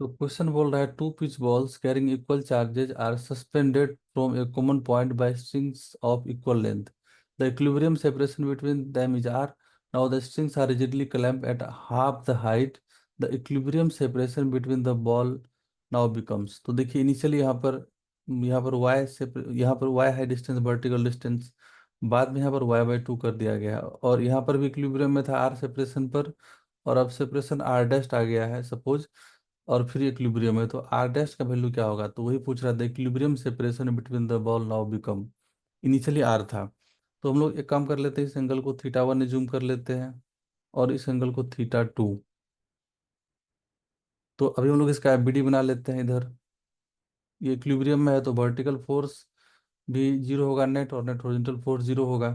तो क्वेश्चन बोल रहा है two pith balls carrying equal charges are suspended from a common point by strings of equal length. The equilibrium separation between them is r. Now the strings are rigidly clamped at half the height. The equilibrium separation between the ball now becomes. तो देखिए initially यहाँ पर y से यहाँ पर y है distance vertical distance. बाद में यहाँ पर y बाई टू कर दिया गया है और यहाँ पर भी इक्विलिब्रियम में था r सेपरेशन पर. और अब सेपरेशन r डैश आ गया है सपोज. और फिर इक्विलिब्रियम है तो आर डैश का वैल्यू क्या होगा, तो वही पूछ रहा था equilibrium separation between the ball now become. Initially r था. तो हम लोग एक काम कर लेते हैं, इस एंगल को थीटा वन जूम कर लेते हैं और इस एंगल को थीटा टू. तो अभी हम लोग इसका एफबीडी बना लेते हैं इधर. ये इक्विलिब्रियम में है तो वर्टिकल फोर्स भी जीरो होगा नेट, और नेट हॉरिजॉन्टल फोर्स जीरो होगा.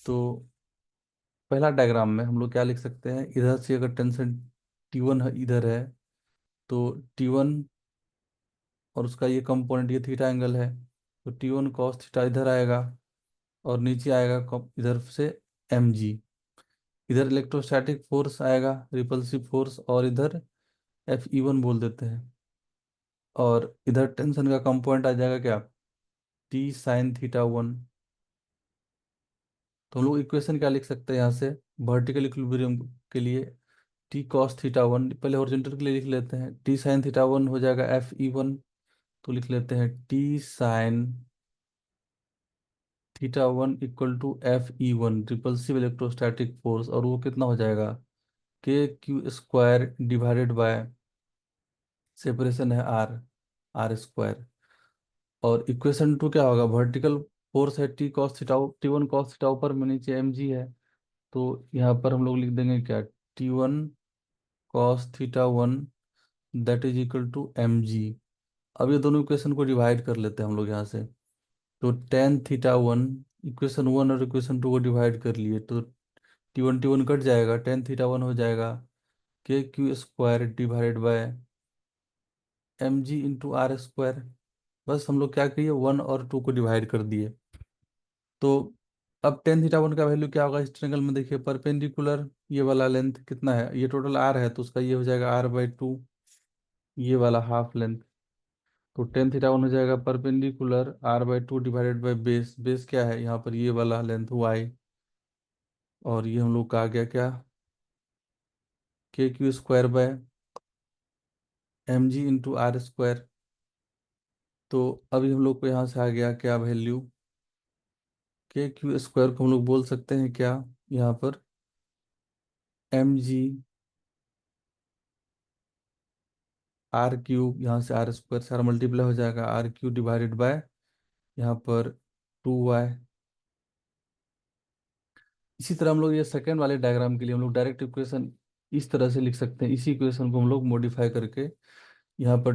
तो पहला डायग्राम में हम लोग क्या लिख सकते हैं, इधर से अगर टेंशन T1 इधर है तो T1 और उसका ये कंपोनेंट ये थीटा एंगल है. तो T1 कॉस थीटा इधर आएगा और नीचे आएगा इधर से mg. इधर इलेक्ट्रोस्टैटिक फोर्स आएगा रिपल्सिव फोर्स और इधर Fe1 बोल देते हैं. और इधर टेंशन का कंपोनेंट आ जाएगा क्या, T साइन थीटा वन. तो हम लोग इक्वेशन क्या लिख सकते हैं यहाँ से, वर्टिकल इक्विलिब्रियम के लिए T कॉस थीटा वन, पहले हॉरिजॉन्टल के लिए लिख लेते हैं, T साइन थीटा वन हो जाएगा Fe1. तो लिख लेते हैं T sine theta one equal to Fe1 repulsive electrostatic force, और वो कितना हो जाएगा KQ² डिवाइडेड बाय सेपरेशन है R² और इक्वेशन टू क्या होगा, वर्टिकल फोर्स है T1 कॉस थीटा ऊपर में, नीचे mg है. तो यहाँ पर हम लोग लिख देंगे क्या, T1 cos theta one that is equal to mg. अब ये दोनों इक्वेशन को डिवाइड कर लेते हैं हम लोग यहाँ से. तो tan theta one, equation one और इक्वेशन टू को डिवाइड कर लिए तो T1 कट जाएगा, टेन थीटा वन हो जाएगा KQ² divided by mg into R². बस हम लोग क्या किए, वन और टू को डिवाइड कर दिए. तो अब टेन थीटा वन का वैल्यू क्या होगा इस ट्रायंगल में, देखिए परपेंडिकुलर ये वाला लेंथ कितना है, ये टोटल r है तो उसका ये हो जाएगा r/2, ये वाला हाफ लेंथ. तो टेन थीटा वन हो जाएगा perpendicular r/2 divided by base. Base क्या है यहाँ पर, ये वाला लेंथ y. और ये हम लोग का आ गया क्या, KQ² bye mg into R². तो अभी हम लोग को यहाँ से आ गया क्या वैल्यू, KQ² को हम लोग बोल सकते हैं क्या यहाँ पर, mg R³ यहाँ से R² सारा मल्टीप्लाई हो जाएगा, R³ डिवाइडेड बाय यहाँ पर 2y. इसी तरह हम लोग ये सेकेंड वाले डायग्राम के लिए हम लोग डायरेक्ट इक्वेशन इस तरह से लिख सकते हैं. इसी इक्वेशन को हम लोग मॉडिफाई करके यहाँ पर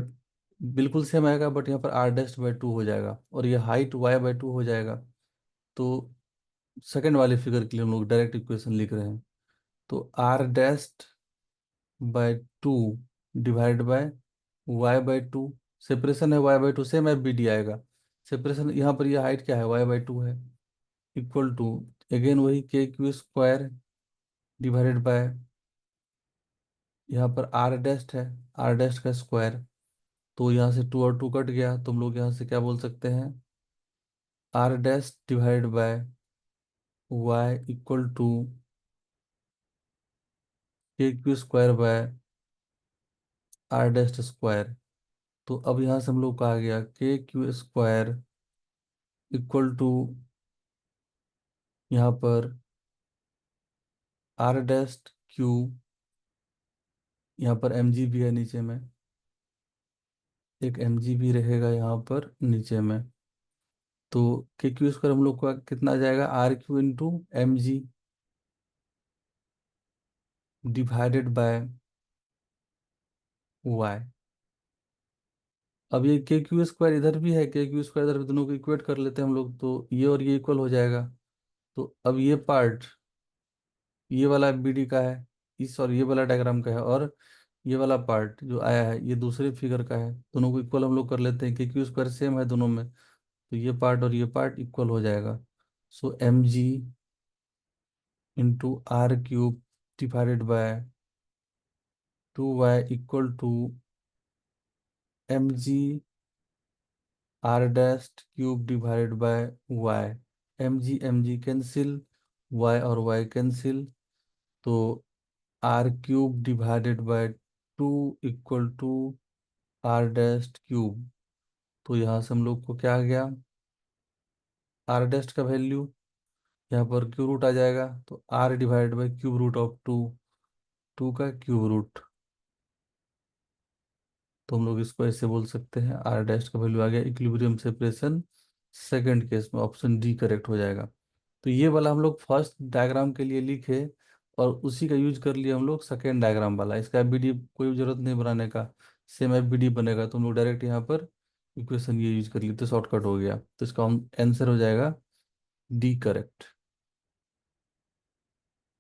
बिल्कुल सेम आएगा बट यहाँ पर r'/2 हो जाएगा और ये हाइट y/2 हो जाएगा. तो सेकेंड वाले फिगर के लिए हम लोग डायरेक्ट इक्वेशन लिख रहे हैं. तो r'/2 divide by y/2. Separation है y/2, सेम FBD आएगा. सेपरेशन यहाँ पर ये हाइट क्या है, y/2 है. इक्वल टू अगेन वही KQ² डिवाइडेड बाय यहाँ पर r डैस्ट है, r डैस्ट का स्क्वायर. तो यहाँ से टू और टू कट गया तो हम लोग यहाँ से क्या बोल सकते हैं, r dash divided by y equal to KQ² by r dash square. तो अब यहाँ से हम लोग का आ गया KQ² इक्वल टू यहाँ पर r डैश क्यू, यहाँ पर mg भी है नीचे में, एक mg भी रहेगा यहाँ पर नीचे में. तो KQ² हम लोग का कितना आ जाएगा, RQ into mg divided by y. अब ये KQ² इधर भी है, KQ² इधर भी, दोनों को इक्वेट कर लेते हैं हम लोग तो ये और ये इक्वल हो जाएगा. तो अब ये पार्ट ये वाला BD का है, इस और ये वाला डायग्राम का है, और ये वाला पार्ट जो आया है ये दूसरे फिगर का है. दोनों को इक्वल हम लोग कर लेते हैं, KQ² सेम है दोनों में तो ये पार्ट और ये पार्ट इक्वल हो जाएगा. सो mg into R³ divided by 2y = mg r dash cube divided by y। mg cancel, y और y कैंसिल, तो r³ / 2 = r डैश क्यूब। तो यहाँ से हम लोग को क्या आ गया, r डैश का वैल्यू यहाँ पर क्यूब रूट आ जाएगा, तो r/√2, 2 का क्यूब रूट। तो हम लोग इसको ऐसे बोल सकते हैं, r डैश का वैल्यू आ गया इक्विलिब्रियम सेपरेशन सेकंड केस में, ऑप्शन डी करेक्ट हो जाएगा। तो ये वाला हम लोग फर्स्ट डायग्राम के लिए लिखे और उसी का यूज कर लिए हम लोग सेकेंड डायग्राम वाला। इसका एफबीडी कोई जरूरत नहीं बनाने का, सेम एफबीडी बनेगा, तो हम लोग डायरेक्ट यहाँ पर इक्वेशन ये यूज कर लिए तो शॉर्टकट हो गया। तो इसका आंसर हो जाएगा डी करेक्ट।